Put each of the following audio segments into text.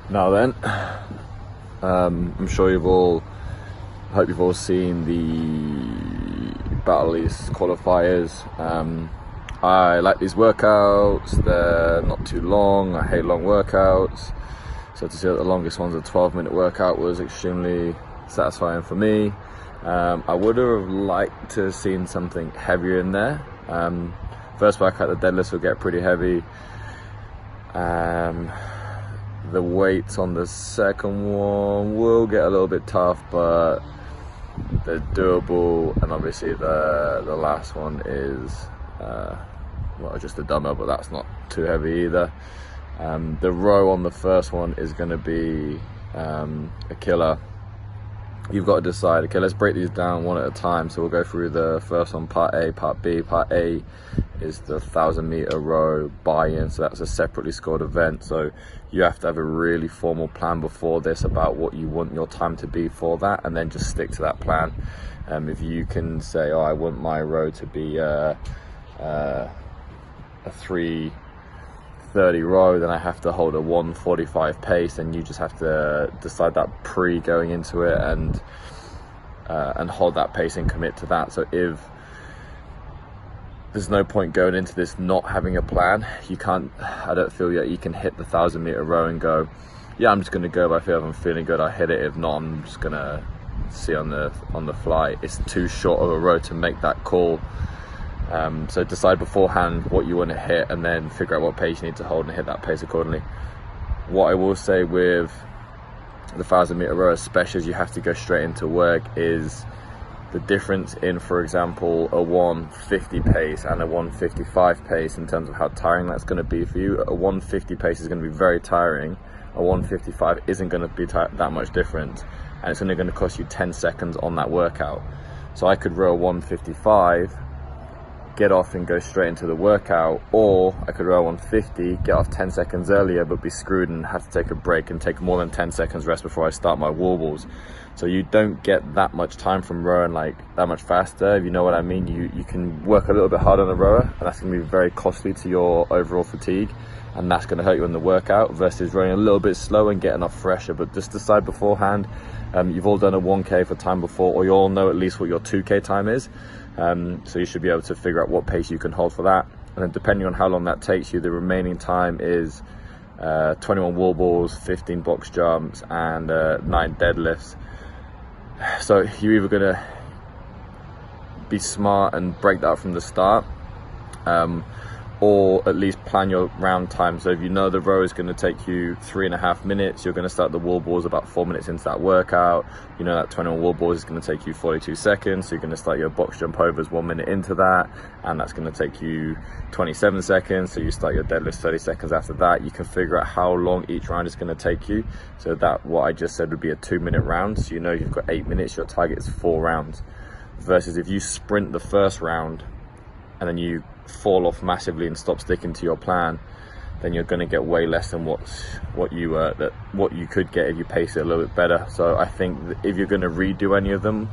Now then, I'm sure hope you've all seen the Battle East qualifiers. I like these workouts, they're not too long, I hate long workouts. So to see that the longest one's a 12-minute workout was extremely satisfying for me. I would have liked to have seen something heavier in there. First workout, the deadlifts will get pretty heavy. The weights on the second one will get a little bit tough, but they're doable. And obviously the last one is well, just a dumbbell, but that's not too heavy either. The row on the first one is going to be a killer. You've got to decide, okay, let's break these down one at a time. So we'll go through the first one, part A, part B. Part A is the 1,000-meter row buy-in, so that's a separately scored event. So you have to have a really formal plan before this about what you want your time to be for that, and then just stick to that plan. If you can say, oh, I want my row to be a 3:30 row, then I have to hold a 1:45 pace, and you just have to decide that going into it and hold that pace and commit to that. So if there's no point going into this not having a plan, I don't feel yet you can hit the 1,000-meter row and go, yeah, I'm just going to go if I feel I'm feeling good, I hit it. If not, I'm just going to see on the fly. It's too short of a row to make that call. So decide beforehand what you want to hit, and then figure out what pace you need to hold and hit that pace accordingly. What I will say with the 1,000-meter row, especially as you have to go straight into work, is the difference in, for example, a 150 pace and a 155 pace in terms of how tiring that's going to be for you. A 150 pace is going to be very tiring. A 155 isn't going to be that much different, and it's only going to cost you 10 seconds on that workout. So I could row a 155, get off and go straight into the workout, or I could row 150, get off 10 seconds earlier but be screwed and have to take a break and take more than 10 seconds rest before I start my wall balls. So you don't get that much time from rowing like that much faster, if you know what I mean. You can work a little bit harder on the rower, and that's going to be very costly to your overall fatigue, and that's going to hurt you in the workout, versus rowing a little bit slow and getting off fresher. But just decide beforehand. You've all done a 1K for time before, or you all know at least what your 2K time is. So you should be able to figure out what pace you can hold for that. And then depending on how long that takes you, the remaining time is 21 wall balls, 15 box jumps, and 9 deadlifts. So you're either going to be smart and break that from the start, or at least plan your round time. So if you know the row is going to take you 3.5 minutes, you're going to start the wall balls about 4 minutes into that workout. You know that 21 wall balls is going to take you 42 seconds, so you're going to start your box jump overs 1 minute into that, and that's going to take you 27 seconds, so you start your deadlift 30 seconds after that. You can figure out how long each round is going to take you, so that what I just said would be a 2-minute round. So you know you've got 8 minutes, your target is 4 rounds, versus if you sprint the first round and then you fall off massively and stop sticking to your plan, then you're going to get way less than what you could get if you pace it a little bit better. So I think if you're going to redo any of them,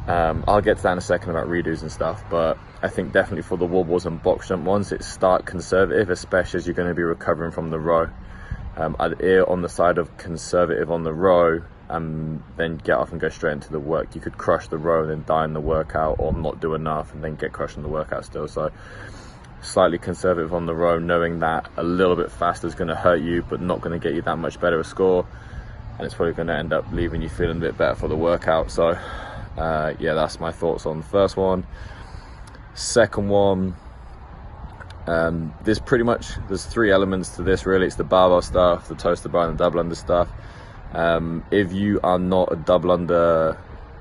I'll get to that in a second about redos and stuff, but I think definitely for the wall balls and box jump ones, it's start conservative, especially as you're going to be recovering from the row. I'd err on the side of conservative on the row, and then get off and go straight into the work. You could crush the row and then die in the workout, or not do enough and then get crushed in the workout still. So slightly conservative on the row, knowing that a little bit faster is going to hurt you but not going to get you that much better a score, and it's probably going to end up leaving you feeling a bit better for the workout. So yeah, that's my thoughts on the first one. Second one, there's 3 elements to this really. It's the barbell stuff, the toaster bar, and the double under stuff. If you are not a double under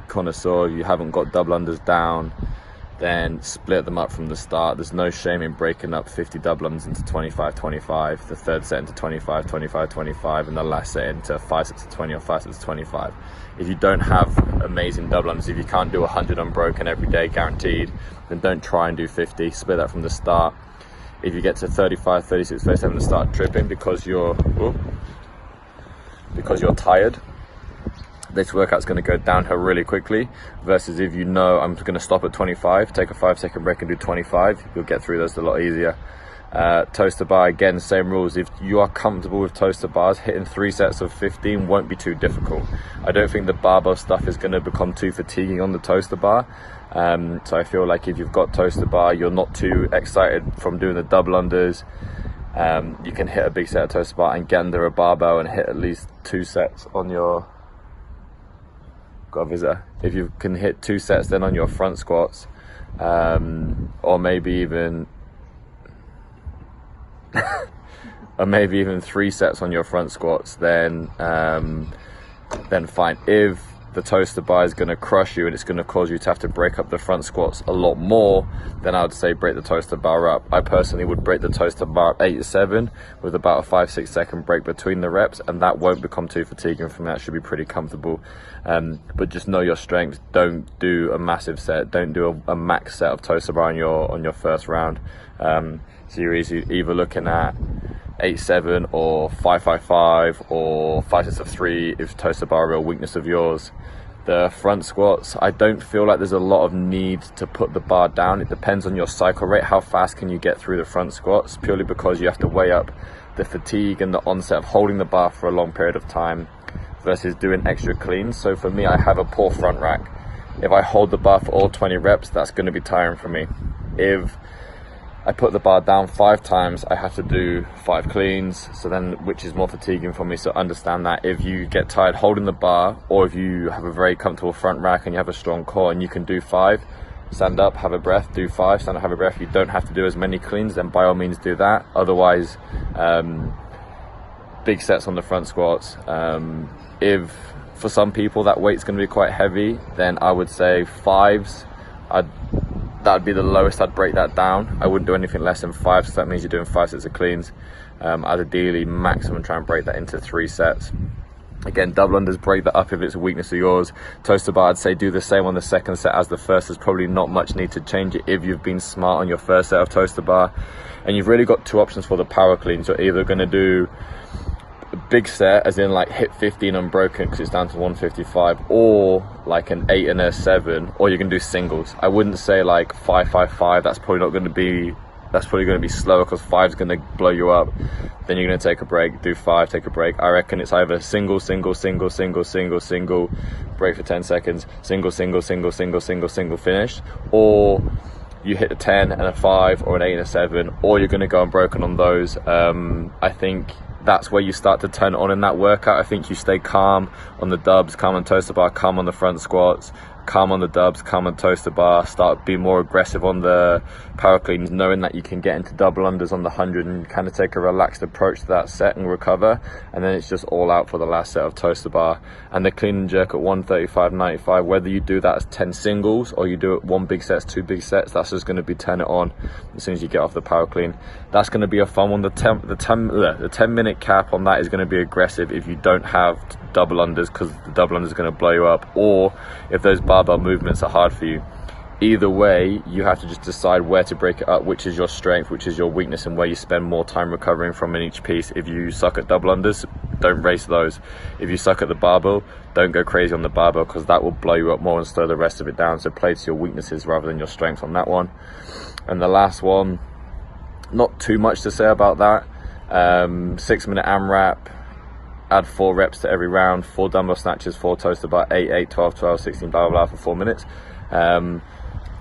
connoisseur, you haven't got double unders down, then split them up from the start. There's no shame in breaking up 50 double unders into 25-25, the third set into 25-25-25, and the last set into 5 sets of 20 or 5 sets of 25. If you don't have amazing double unders, if you can't do 100 unbroken every day guaranteed, then don't try and do 50. Split that from the start. If you get to 35, 36, 37 and start tripping because you're tired, this workout's going to go downhill really quickly, versus if you know I'm going to stop at 25, take a 5-second break and do 25, you'll get through those a lot easier. Toaster bar, again, same rules. If you are comfortable with toaster bars, hitting 3 sets of 15 won't be too difficult. I don't think the barbell stuff is going to become too fatiguing on the toaster bar. So I feel like if you've got toaster bar, you're not too excited from doing the double unders. You can hit a big set of toaster bar and get under a barbell and hit at least 2 sets on your... Got a visitor. If you can hit 2 sets then on your front squats, or maybe even or maybe even 3 sets on your front squats, then fine. If the toaster bar is going to crush you and it's going to cause you to have to break up the front squats a lot more, then I would say break the toaster bar up. I personally would break the toaster bar up 8-7 with about a 5-6 second break between the reps, and that won't become too fatiguing for me. That should be pretty comfortable. But just know your strengths. Don't do a massive set. Don't do a max set of toaster bar on your first round. So you're either looking at 8-7 or 5-5-5 or 5 sets of 3 if toaster bar a real weakness of yours. The front squats, I don't feel like there's a lot of need to put the bar down. It depends on your cycle rate. How fast can you get through the front squats, purely because you have to weigh up the fatigue and the onset of holding the bar for a long period of time versus doing extra cleans. So for me, I have a poor front rack. If I hold the bar for all 20 reps, that's going to be tiring for me. If I put the bar down 5 times, I have to do 5 cleans, so then, which is more fatiguing for me. So understand that if you get tired holding the bar, or if you have a very comfortable front rack and you have a strong core and you can do 5, stand up, have a breath, do 5, stand up, have a breath. You don't have to do as many cleans, then by all means do that. Otherwise, big sets on the front squats. If for some people that weight's going to be quite heavy, then I would say 5s. That'd be the lowest I'd break that down. I wouldn't do anything less than 5, so that means you're doing 5 sets of cleans. I'd ideally maximum try and break that into 3 sets. Again, double unders, break that up if it's a weakness of yours. Toaster bar, I'd say do the same on the second set as the first. There's probably not much need to change it if you've been smart on your first set of toaster bar. And you've really got 2 options for the power cleans. You're either going to do a big set, as in like hit 15 unbroken because it's down to 155, or like an 8 and a 7, or you can do singles. I wouldn't say like 5-5-5. That's probably not going to be, that's probably going to be slower because 5 is going to blow you up. Then you're going to take a break, do 5, take a break. I reckon it's either single, single, single, single, single, single, break for 10 seconds, single, single, single, single, single, single, finish, or you hit a 10 and a 5 or an 8 and a 7, or you're going to go unbroken on those. I think that's where you start to turn on in that workout. I think you stay calm on the dubs, calm on toaster bar, calm on the front squats, calm on the dubs, calm on toaster bar, start being more aggressive on the power cleans, knowing that you can get into double unders on the 100 and kind of take a relaxed approach to that set and recover. And then it's just all out for the last set of toaster bar. And the clean and jerk at 135-95, whether you do that as 10 singles or you do it 1 big sets, 2 big sets, that's just going to be turn it on as soon as you get off the power clean. That's going to be a fun one. The 10 minute cap on that is going to be aggressive if you don't have double unders, because the double unders is going to blow you up, or if those barbell movements are hard for you. Either way, you have to just decide where to break it up, which is your strength, which is your weakness, and where you spend more time recovering from in each piece. If you suck at double unders, don't race those. If you suck at the barbell, don't go crazy on the barbell, because that will blow you up more and slow the rest of it down. So play to your weaknesses rather than your strengths on that one. And the last one, not too much to say about that. 6-minute AMRAP, add 4 reps to every round, 4 dumbbell snatches, 4 toaster bar, 8, 8, 12, 12, 16, blah, blah, blah, for 4 minutes.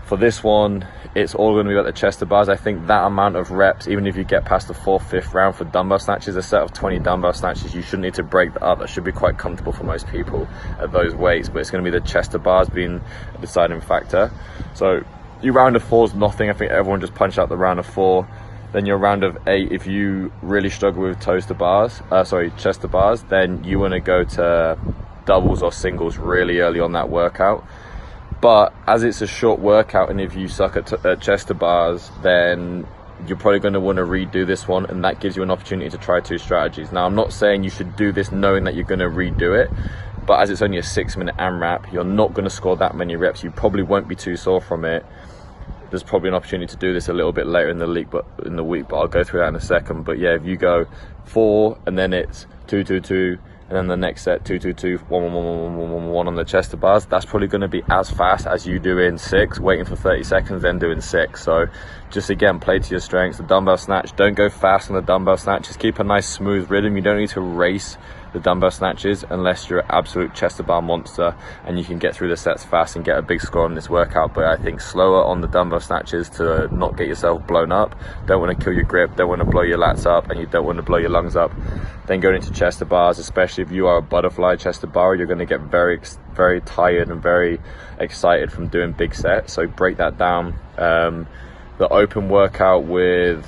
For this one, it's all going to be about the chest to bars. I think that amount of reps, even if you get past the 4th, 5th round for dumbbell snatches, a set of 20 dumbbell snatches, you shouldn't need to break that up. That should be quite comfortable for most people at those weights, but it's going to be the chest to bars being a deciding factor. So your round of 4 is nothing. I think everyone just punch out the round of 4. Then your round of 8, if you really struggle with chest to bars, then you want to go to doubles or singles really early on that workout. But as it's a short workout, and if you suck at chest to bars, then you're probably going to want to redo this one, and that gives you an opportunity to try 2 strategies. Now, I'm not saying you should do this knowing that you're going to redo it, but as it's only a 6-minute AMRAP, you're not going to score that many reps. You probably won't be too sore from it. There's probably an opportunity to do this a little bit later in the week, but I'll go through that in a second. But yeah, if you go 4 and then it's 2, 2, 2, and then the next set 2 2 2 1 1 1 1 1 1 1 on the chest to bars. That's probably going to be as fast as you doing 6, waiting for 30 seconds, then doing 6. So just again, play to your strengths. The dumbbell snatch, don't go fast on the dumbbell snatch, just keep a nice smooth rhythm. You don't need to race the dumbbell snatches unless you're an absolute chest to bar monster and you can get through the sets fast and get a big score on this workout. But I think slower on the dumbbell snatches to not get yourself blown up. Don't want to kill your grip, don't want to blow your lats up, and you don't want to blow your lungs up. Then going into chest to bars, especially if you are a butterfly chest to bar, you're going to get very tired and very excited from doing big sets. So break that down. The open workout with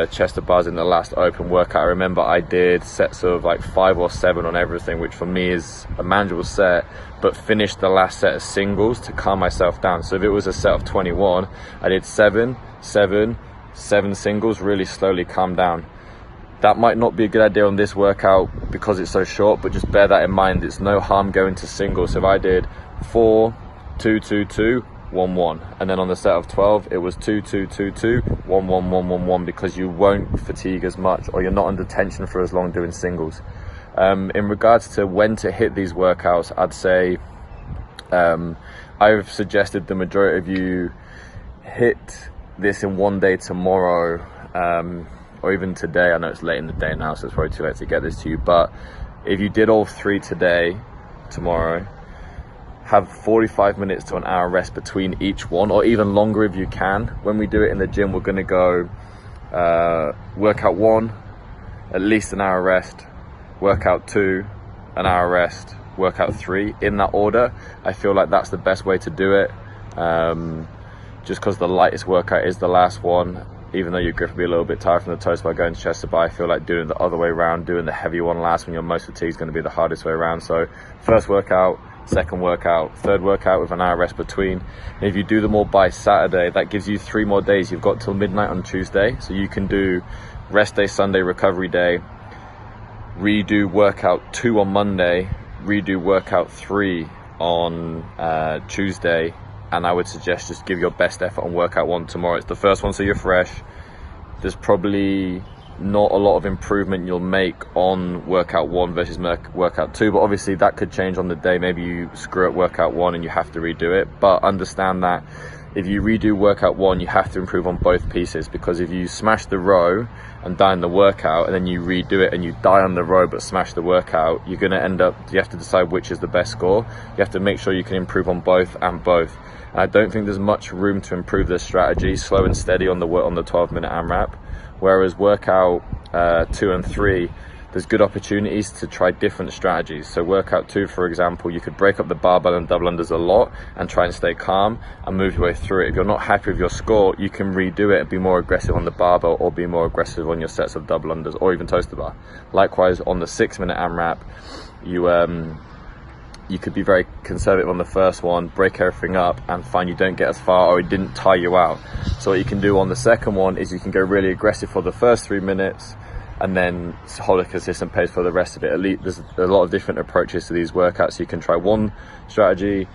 chest to bars in the last open workout, I remember I did sets of like 5 or 7 on everything, which for me is a manageable set, but finished the last set of singles to calm myself down. So if it was a set of 21, I did 7 singles, really slowly calm down. That might not be a good idea on this workout because it's so short, but just bear that in mind. It's no harm going to singles. So if I did 4 2 2 2 1 1, and then on the set of 12 it was 2 2 2 2 1 1 1 1 1, because you won't fatigue as much, or you're not under tension for as long doing singles. In regards to when to hit these workouts, I'd say I've suggested the majority of you hit this in one day tomorrow, or even today. I know it's late in the day now, so it's probably too late to get this to you, but if you did all 3 today, tomorrow, have 45 minutes to an hour rest between each one, or even longer if you can. When we do it in the gym, we're going to go workout 1, at least an hour rest, workout 2, an hour rest, workout 3, in that order. I feel like that's the best way to do it, just because the lightest workout is the last one. Even though your grip will be a little bit tired from the toes by going to chest to bar, I feel like doing it the other way around, doing the heavy one last when you're most fatigued, is going to be the hardest way around. So first workout, second workout, third workout with an hour rest between. And if you do them all by Saturday, that gives you 3 more days. You've got till midnight on Tuesday, so you can do rest day, Sunday, recovery day, redo workout 2 on Monday, redo workout 3 on Tuesday, and I would suggest just give your best effort on workout 1 tomorrow. It's the first one, so you're fresh. There's probably not a lot of improvement you'll make on workout 1 versus workout 2, but obviously that could change on the day. Maybe you screw up workout 1 and you have to redo it, but understand that if you redo workout 1, you have to improve on both pieces, because if you smash the row and die in the workout, and then you redo it and you die on the row but smash the workout, you're going to end up, you have to decide which is the best score. You have to make sure you can improve on both and both. And I don't think there's much room to improve this strategy, slow and steady on the 12-minute AMRAP. Whereas workout 2 and 3, there's good opportunities to try different strategies. So workout 2, for example, you could break up the barbell and double unders a lot and try and stay calm and move your way through it. If you're not happy with your score, you can redo it and be more aggressive on the barbell, or be more aggressive on your sets of double unders, or even toes to bar. Likewise, on the 6-minute AMRAP, you could be very conservative on the first one, break everything up, and find you don't get as far, or it didn't tire you out. So what you can do on the second one is you can go really aggressive for the first 3 minutes and then hold a consistent pace for the rest of it. At least there's a lot of different approaches to these workouts. You can try one strategy,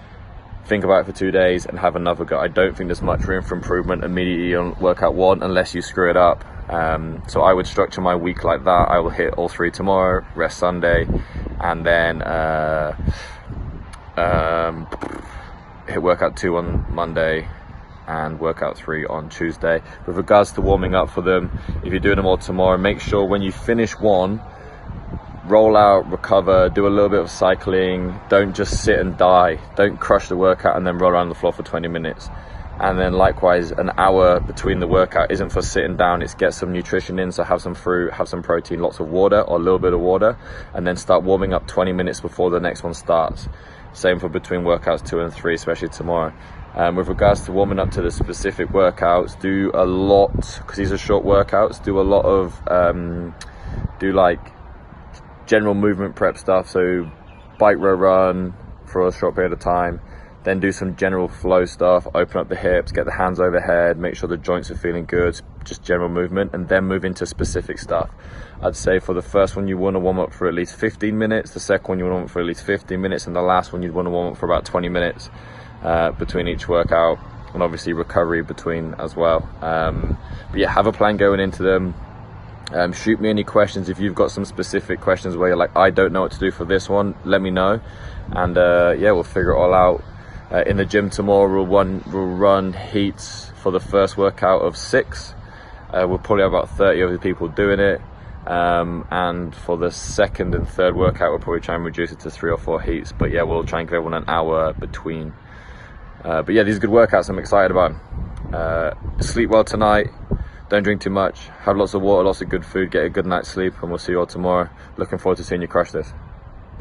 think about it for 2 days, and have another go. I don't think there's much room for improvement immediately on workout 1 unless you screw it up. So I would structure my week like that. I will hit all 3 tomorrow, rest Sunday, and then hit workout 2 on Monday and workout 3 on Tuesday. With regards to warming up for them, if you're doing them all tomorrow, make sure when you finish one, roll out, recover, do a little bit of cycling. Don't just sit and die. Don't crush the workout and then roll around the floor for 20 minutes. And then likewise, an hour between the workout isn't for sitting down, it's get some nutrition in. So have some fruit, have some protein, lots of water, or a little bit of water, and then start warming up 20 minutes before the next one starts. Same for between workouts 2 and 3, especially tomorrow. With regards to warming up to the specific workouts, do a lot, because these are short workouts, do a lot of do like general movement prep stuff. So bike, row, run for a short period of time, then do some general flow stuff, open up the hips, get the hands overhead, make sure the joints are feeling good, just general movement, and then move into specific stuff. I'd say for the first one, you want to warm up for at least 15 minutes, the second one you want to warm up for at least 15 minutes, and the last one you'd want to warm up for about 20 minutes between each workout, and obviously recovery between as well. But yeah, have a plan going into them. Shoot me any questions. If you've got some specific questions where you're like, I don't know what to do for this one, let me know. And yeah, we'll figure it all out. In the gym tomorrow, we'll run heats for the first workout of 6. We'll probably have about 30 of the people doing it. And for the second and third workout, we'll probably try and reduce it to 3 or 4 heats. But yeah, we'll try and give everyone an hour between. But yeah, these are good workouts I'm excited about. Sleep well tonight. Don't drink too much. Have lots of water, lots of good food. Get a good night's sleep, and we'll see you all tomorrow. Looking forward to seeing you crush this.